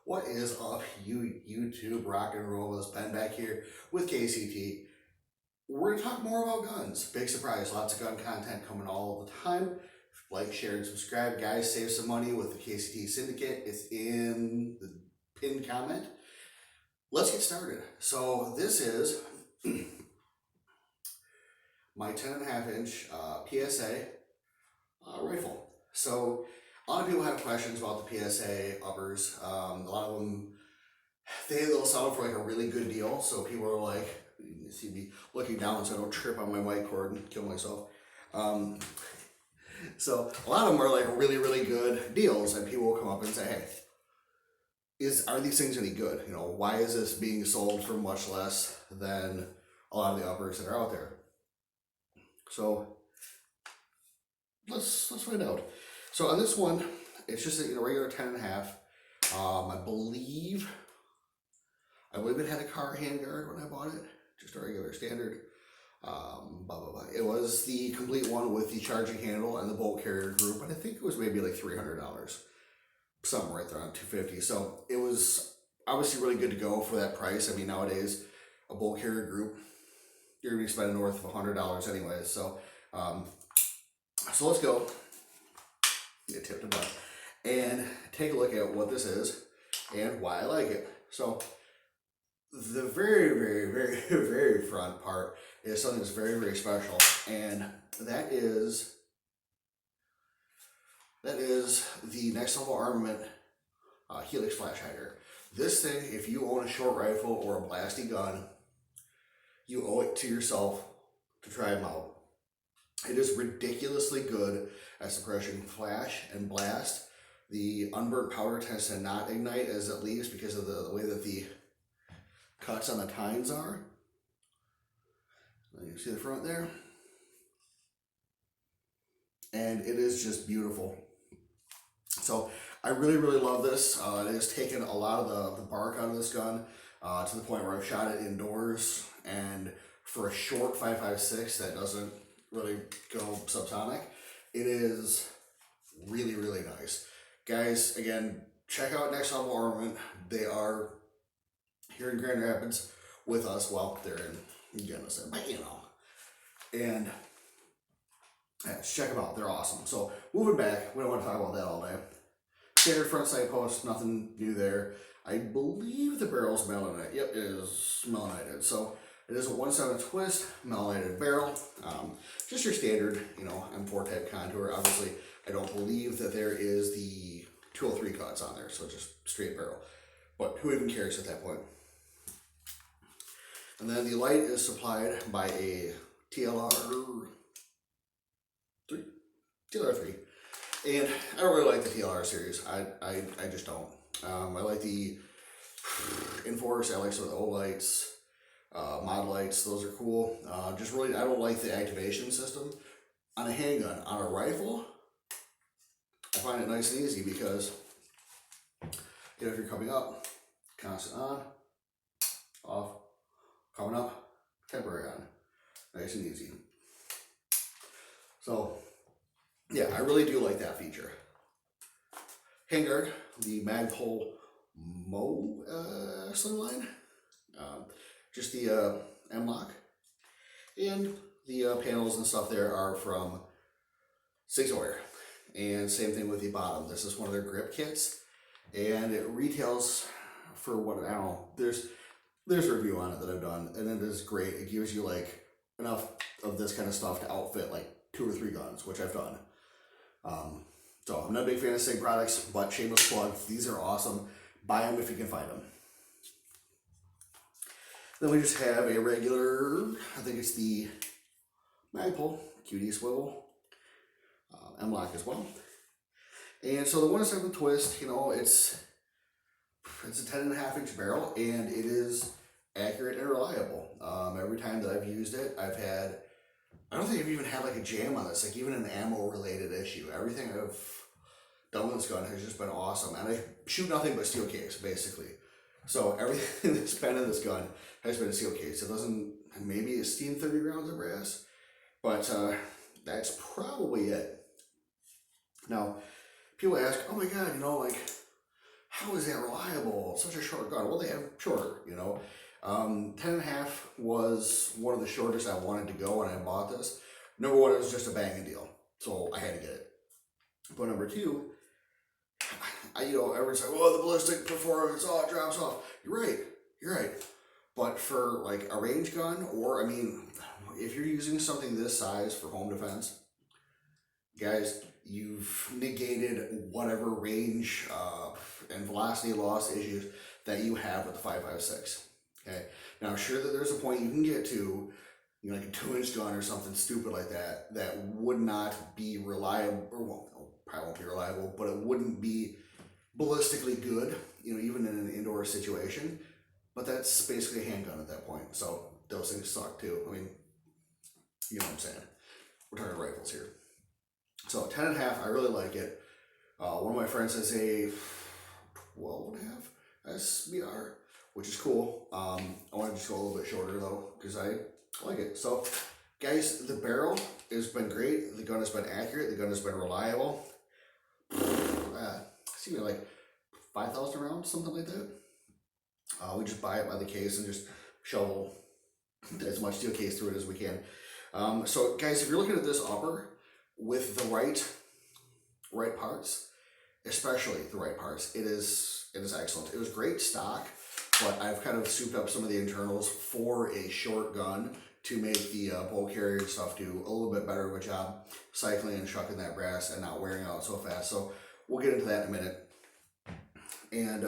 What is up, YouTube rock and roll? It's Ben back here with KCT. We're going to talk more about guns. Big surprise, lots of gun content coming all the time. Like, share, and subscribe. Guys, save some money with the KCT Syndicate. It's in the pinned comment. Let's get started. So this is my 10.5 inch PSA rifle. So a lot of people have questions about the PSA uppers. A lot of them, they'll sell for like a really good deal. So people are like, you see me looking down so I don't trip on my white cord and kill myself. So a lot of them are like really, really good deals, and people will come up and say, hey, are these things any good? You know, why is this being sold for much less than a lot of the uppers that are out there? So let's find out. So on this one, it's just a regular 10.5. I believe it had a car handguard when I bought it, just a regular standard. It was the complete one with the charging handle and the bolt carrier group, and I think it was maybe like $300, something right there on $250. So it was obviously really good to go for that price. I mean, nowadays a bolt carrier group, you're gonna be spending north of $100 anyways. So let's go get tipped a butt and take a look at what this is and why I like it. So the very, very, very, very front part is something that's very, very special, and that is the Next Level Armament Helix flash hider. This thing, if you own a short rifle or a blasty gun, you owe it to yourself to try them out. It is ridiculously good at suppressing flash and blast. The unburnt powder tends to not ignite as it leaves because of the way that the cuts on the tines are. You see the front there? And it is just beautiful. So I really, really love this. It has taken a lot of the bark out of this gun to the point where I've shot it indoors, and for a short 5.56 that doesn't really go subsonic, it is really, really nice. Guys, again, check out Next Level Armament. They are here in Grand Rapids with us. Well, they're in Gunnison, but you know. And check them out. They're awesome. So moving back, we don't want to talk about that all day. Standard front sight post, nothing new there. I believe the barrel's melanated. Yep, it is melanated. So it is a 1/7 twist, melanated barrel. Just your standard, M4 type contour. Obviously, I don't believe that there is the 203 cuts on there, so just straight barrel. But who even cares at that point? And then the light is supplied by a TLR 3. And I don't really like the TLR series. I just don't. I like the Enforce. I like some of the O lights, mod lights. Those are cool. Just really, I don't like the activation system on a handgun. On a rifle, I find it nice and easy because if you're coming up, constant on, off, coming up, temporary on, nice and easy. So yeah, I really do like that feature. Handguard, the Magpul Mo slimline, just the M-lock, and the panels and stuff there are from Sig Sauer. And same thing with the bottom. This is one of their grip kits, and it retails for what, I don't know, there's a review on it that I've done, and it is great. It gives you like enough of this kind of stuff to outfit like 2 or 3 guns, which I've done. So I'm not a big fan of Sig products, but shameless plug, these are awesome. Buy them if you can find them. Then we just have a regular, I think it's the Magpul QD swivel, M-lock as well. And so the 1/7 twist, it's a 10.5 inch barrel, and it is accurate and reliable. Every time that I've used it, I don't think I've even had like a jam on this, like even an ammo related issue. Everything I've done with this gun has just been awesome. And I shoot nothing but steel case, basically. So everything that's been in this gun has been a steel case. It doesn't, maybe it's steamed 30 rounds of brass, but that's probably it. Now, people ask, oh my God, how is that reliable? Such a short gun. Well, they have shorter, you know. 10.5 was one of the shortest I wanted to go when I bought this. Number one, it was just a banging deal, so I had to get it. But number two, everyone's like, "Oh, the ballistic performance, oh, it drops off." You're right. But for like a range gun, or I mean, if you're using something this size for home defense, guys, you've negated whatever range and velocity loss issues that you have with the 5.56. Okay, now sure that there's a point you can get to, like a 2-inch gun or something stupid like that, that would not be reliable, or well, probably won't be reliable, but it wouldn't be ballistically good, even in an indoor situation. But that's basically a handgun at that point. So those things suck too. I mean, you know what I'm saying. We're talking rifles here. So 10.5, I really like it. One of my friends has a 12.5 SBR, which is cool. I want to just go a little bit shorter though, because I like it. So guys, the barrel has been great. The gun has been accurate. The gun has been reliable. It's even like 5,000 rounds, something like that. We just buy it by the case and just shovel as much steel case through it as we can. So guys, if you're looking at this upper with the right parts, especially the right parts, it is excellent. It was great stock, but I've kind of souped up some of the internals for a short gun to make the bolt carrier and stuff do a little bit better of a job cycling and shucking that brass and not wearing out so fast. So we'll get into that in a minute. And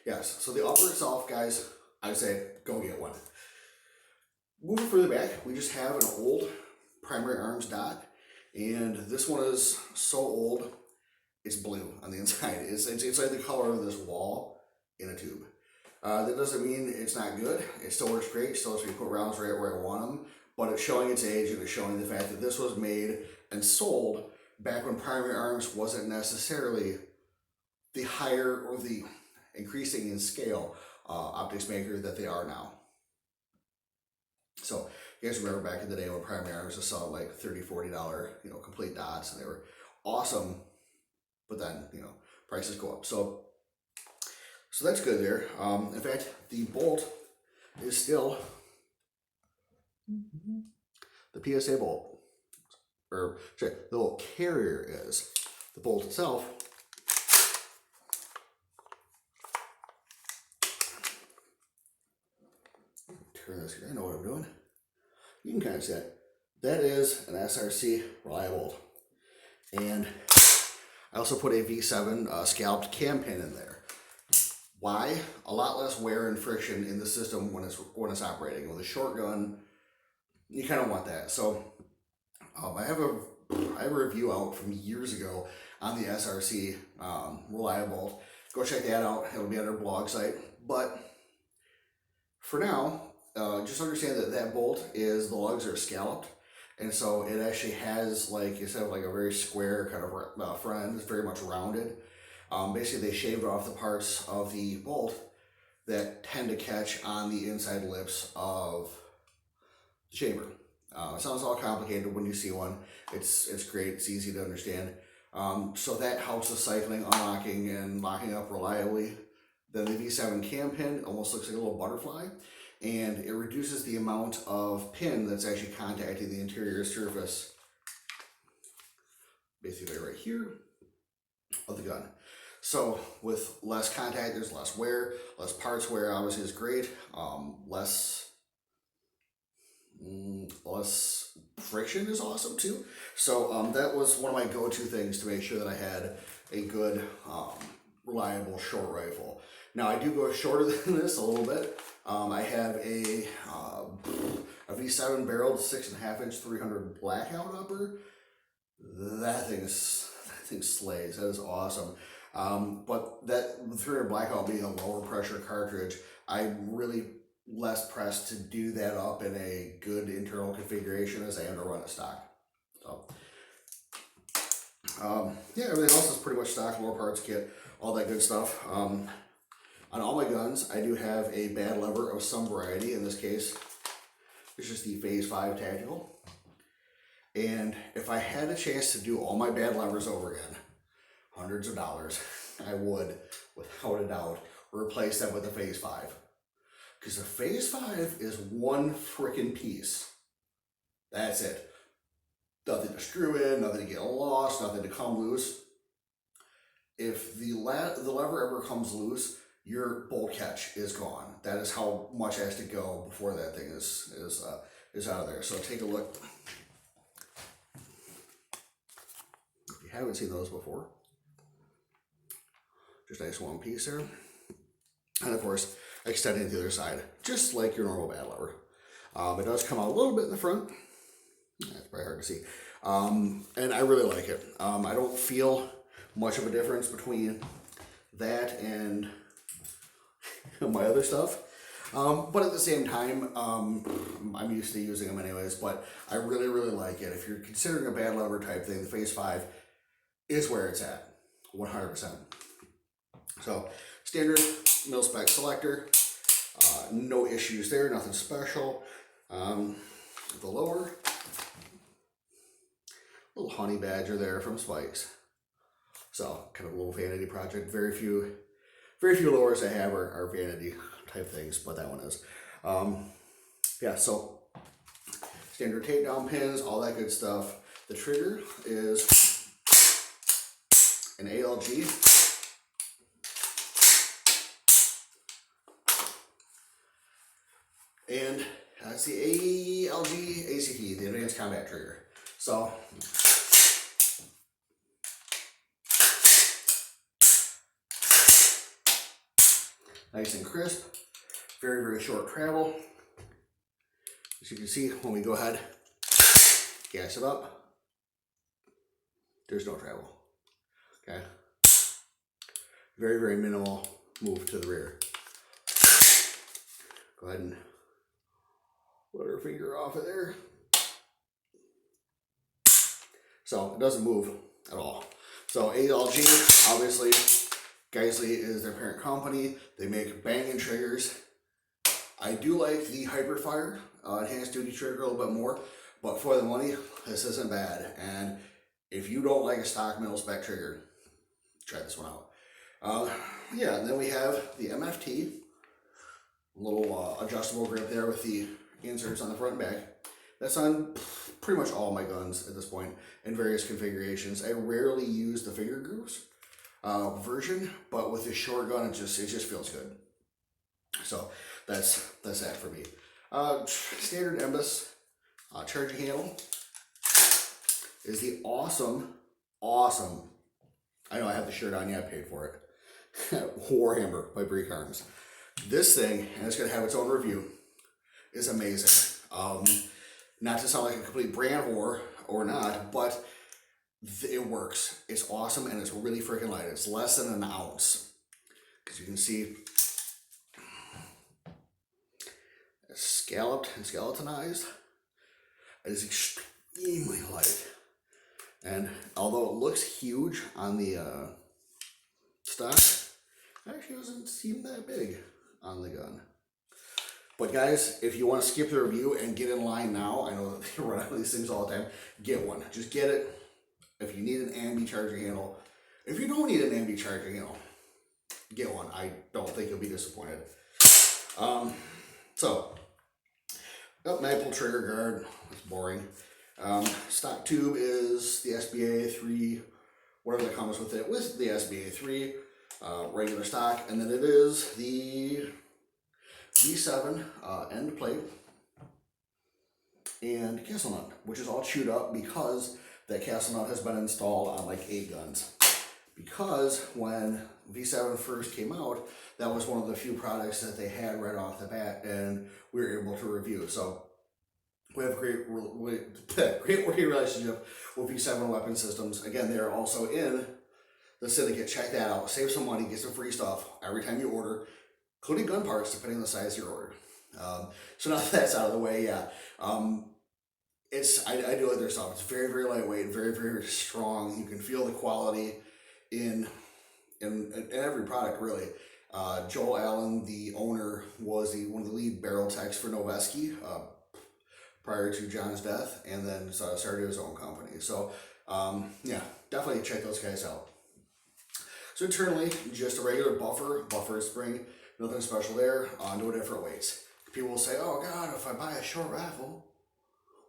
yes, so the upper itself, guys, I'd say go get one. Moving further back, we just have an old primary arms dot, and this one is so old, it's blue on the inside. It's like the color of this wall in a tube. That doesn't mean it's not good. It still works great. Still lets me put rounds right where I want them, but it's showing its age, and it's showing the fact that this was made and sold back when primary arms wasn't necessarily the higher or the increasing in scale optics maker that they are now. So you guys remember back in the day when primary arms was selling like $30, $40, complete dots, and they were awesome, but then, prices go up. So that's good there. In fact, the bolt is still the PSA bolt, or sorry, the little carrier is. The bolt itself turn this here. I know what I'm doing. You can kind of see it. That is an SRC reliable. And I also put a V7 scalped cam pin in there. Why? A lot less wear and friction in the system when it's operating. With a short gun, you kind of want that. So I have a review out from years ago on the SRC reliable. Go check that out. It'll be on our blog site. But for now, just understand that bolt the lugs are scalloped, and so it actually has, like, instead of like a very square kind of front end, it's very much rounded. Basically, they shaved off the parts of the bolt that tend to catch on the inside lips of the chamber. It sounds all complicated when you see one. It's great. It's easy to understand. So that helps with cycling, unlocking, and locking up reliably. Then the V7 cam pin almost looks like a little butterfly, and it reduces the amount of pin that's actually contacting the interior surface, basically right here, of the gun. So with less contact, there's less wear, less parts wear obviously is great, less friction is awesome too. So that was one of my go-to things to make sure that I had a good, reliable short rifle. Now I do go shorter than this a little bit. I have a V7 barreled 6.5-inch 300 blackout upper. That thing slays. That is awesome. But that 300 blackout being a lower pressure cartridge, I'm really less pressed to do that up in a good internal configuration as I am to run it stock. So yeah, everything else is pretty much stock, lower parts kit, all that good stuff. On all my guns, I do have a bad lever of some variety. In this case, it's just the Phase 5 Tactical. And if I had a chance to do all my bad levers over again, hundreds of dollars, I would, without a doubt, replace that with the Phase 5. Because the Phase 5 is one freaking piece. That's it. Nothing to screw in, nothing to get lost, nothing to come loose. If the lever ever comes loose, your bolt catch is gone. That is how much has to go before that thing is out of there. So take a look. If you haven't seen those before, just nice one piece there. And of course, extending to the other side, just like your normal bad lever. It does come out a little bit in the front. That's probably hard to see. And I really like it. I don't feel much of a difference between that and my other stuff. But at the same time, I'm used to using them anyways, but I really, really like it. If you're considering a bad lever type thing, the Phase 5 is where it's at, 100%. So, standard mil-spec selector, no issues there, nothing special. The lower, little honey badger there from Spikes. So, kind of a little vanity project. Very few lowers I have are vanity type things, but that one is. Yeah, so standard takedown pins, all that good stuff. The trigger is an ALG. And that's the ALG ACT, the Advanced Combat Trigger. So, nice and crisp, very, very short travel. As you can see, when we go ahead, gas it up, there's no travel, okay? Very, very minimal move to the rear. Go ahead and let our finger off of there. So it doesn't move at all. So ALG, obviously, Geisley is their parent company. They make banging triggers. I do like the Hyperfire enhanced duty trigger a little bit more, but for the money, this isn't bad. And if you don't like a stock mil-spec trigger, try this one out. Yeah, and then we have the MFT, little adjustable grip there with the inserts on the front and back. That's on pretty much all my guns at this point in various configurations. I rarely use the finger grooves version, but with this short gun, it just feels good. So that's that for me. Standard Embus charging handle is the awesome. I know I have the shirt on. Yeah, I paid for it. Warhammer by Break Arms. This thing, and it's going to have its own review, is amazing. Not to sound like a complete brand whore or not, but it works. It's awesome, and it's really freaking light. It's less than an ounce. As you can see, it's scalloped and skeletonized. It is extremely light. And although it looks huge on the stock, it actually doesn't seem that big on the gun. But guys, if you want to skip the review and get in line now, I know that they run out of these things all the time, get one. Just get it. If you need an ambi charging handle, if you don't need an ambi charging handle, get one. I don't think you'll be disappointed. So, maple trigger guard, it's boring. Stock tube is the SBA 3, whatever that comes with it, with the SBA 3, regular stock, and then it is the V7 end plate and castle nut, which is all chewed up because that castle nut has been installed on like 8 guns. Because when V7 first came out, that was one of the few products that they had right off the bat, and we were able to review. So we have a great working relationship with V7 Weapon Systems. Again, they're also in the syndicate. Check that out. Save some money, get some free stuff every time you order, including gun parts, depending on the size of your order. So now that that's out of the way, yeah. I do like their stuff. It's very, very lightweight, very, very strong. You can feel the quality in every product, really. Joel Allen, the owner, was one of the lead barrel techs for Noveski prior to John's death, and then started his own company. So, yeah, definitely check those guys out. So internally, just a regular buffer spring, nothing special there, no different weights. People will say, oh God, if I buy a short rifle,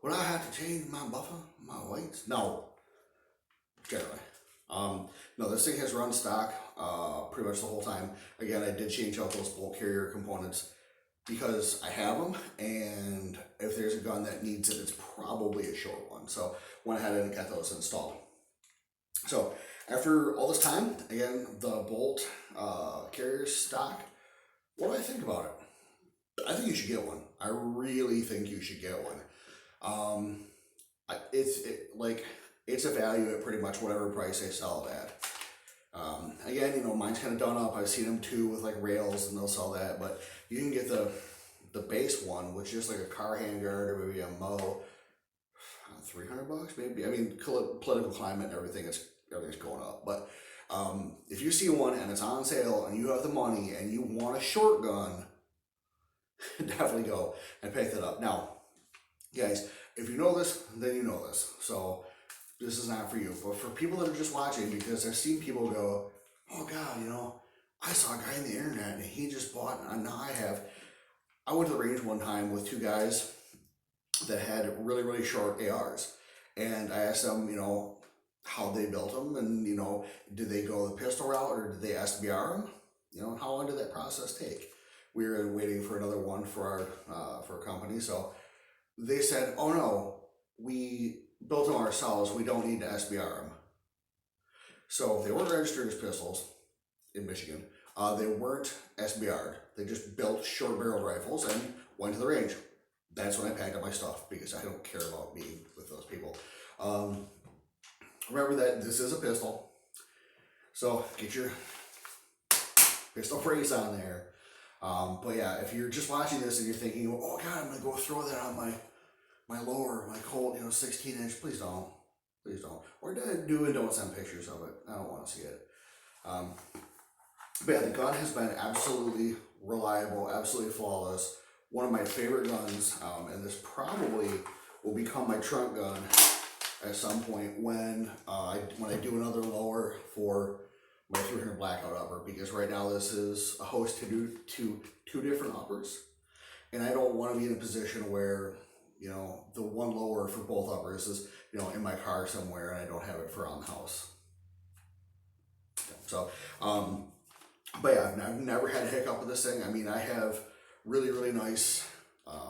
would I have to change my buffer, my weights? No, generally. No, this thing has run stock pretty much the whole time. Again, I did change out those bolt carrier components because I have them, and if there's a gun that needs it, it's probably a short one. So went ahead and got those installed. So after all this time, again, the bolt carrier stock, what do I think about it? I think you should get one. I really think you should get one. It's a value at pretty much whatever price they sell it at. Again, you know, mine's kind of done up. I've seen them too with like rails, and they'll sell that. But you can get the base one, which is like a car handguard or maybe a Mo, $300 maybe. I mean, political climate and everything's going up. But if you see one and it's on sale and you have the money and you want a short gun, definitely go and pick that up. Now, guys, if you know this, then you know this. So this is not for you. But for people that are just watching, because I've seen people go, oh God, you know, I saw a guy on the internet and he just bought, and now I have. I went to the range one time with two guys that had really, really short ARs. And I asked them, you know, how they built them, and, you know, did they go the pistol route or did they SBR them? You know, how long did that process take? We were waiting for another one for our company. So they said, oh no, we built them ourselves. We don't need to SBR them. So they weren't registered as pistols in Michigan. They weren't SBR'd. They just built short barreled rifles and went to the range. That's when I packed up my stuff, because I don't care about being with those people. Remember that this is a pistol. So get your pistol brace on there. But yeah, if you're just watching this and you're thinking, oh God, I'm gonna go throw that on my lower, my Colt, 16-inch, please don't. Please don't. Or do and don't send pictures of it. I don't want to see it. But yeah, the gun has been absolutely reliable, absolutely flawless. One of my favorite guns, and this probably will become my trunk gun at some point when I do another lower for my 300 blackout upper, because right now this is a host to two different uppers, and I don't want to be in a position where, you know, the one lower for both uppers is, you know, in my car somewhere and I don't have it for around the house. So, but yeah, I've never had a hiccup with this thing. I mean, I have really, really nice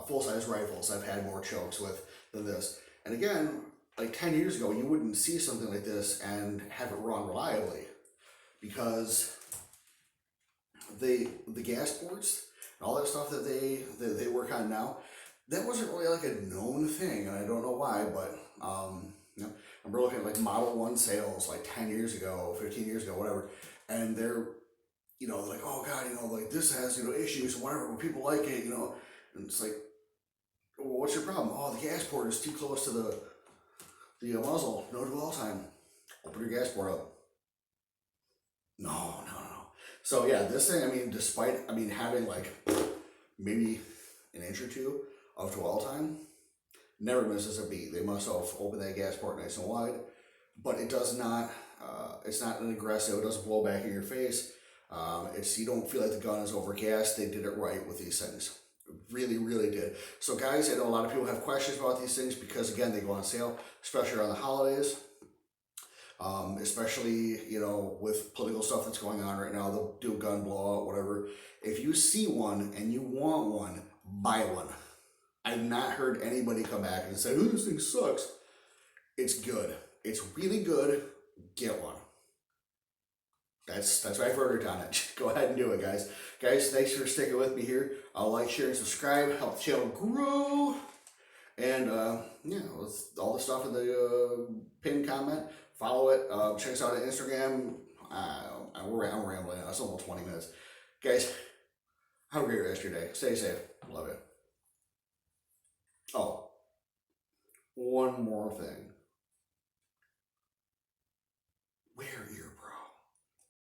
full-size rifles I've had more chokes with than this. And again, like 10 years ago, you wouldn't see something like this and have it run reliably, because the gas ports and all that stuff that they work on now, that wasn't really like a known thing, and I don't know why, but you know, I'm looking at like Model 1 sales like 10 years ago, 15 years ago, whatever, and they're, you know, like, oh God, you know, like this has, you know, issues, whatever, but people like it, you know, and it's like, well, what's your problem? Oh, the gas port is too close to the muzzle, no dwell time. Open your gas port up. No. So yeah, this thing, I mean, despite, I mean, having like maybe an inch or two of dwell time, never misses a beat. They must have opened that gas port nice and wide, but it does not, it's not an aggressive, it doesn't blow back in your face. You don't feel like the gun is overgassed. They did it right with these things. Really, really did. So guys, I know a lot of people have questions about these things because, again, they go on sale, especially around the holidays. Especially, you know, with political stuff that's going on right now, they'll do a gun blowout, whatever. If you see one and you want one, buy one. I've not heard anybody come back and say, oh, this thing sucks. It's good. It's really good. Get one. That's my verdict on it. Go ahead and do it, guys. Guys, thanks for sticking with me here. I'll like, share, and subscribe. Help the channel grow. And yeah, with all the stuff in the pinned comment, follow it. Check us out on Instagram. I'm rambling. It's almost 20 minutes. Guys, have a great rest of your day. Stay safe. Love it. Oh, one more thing.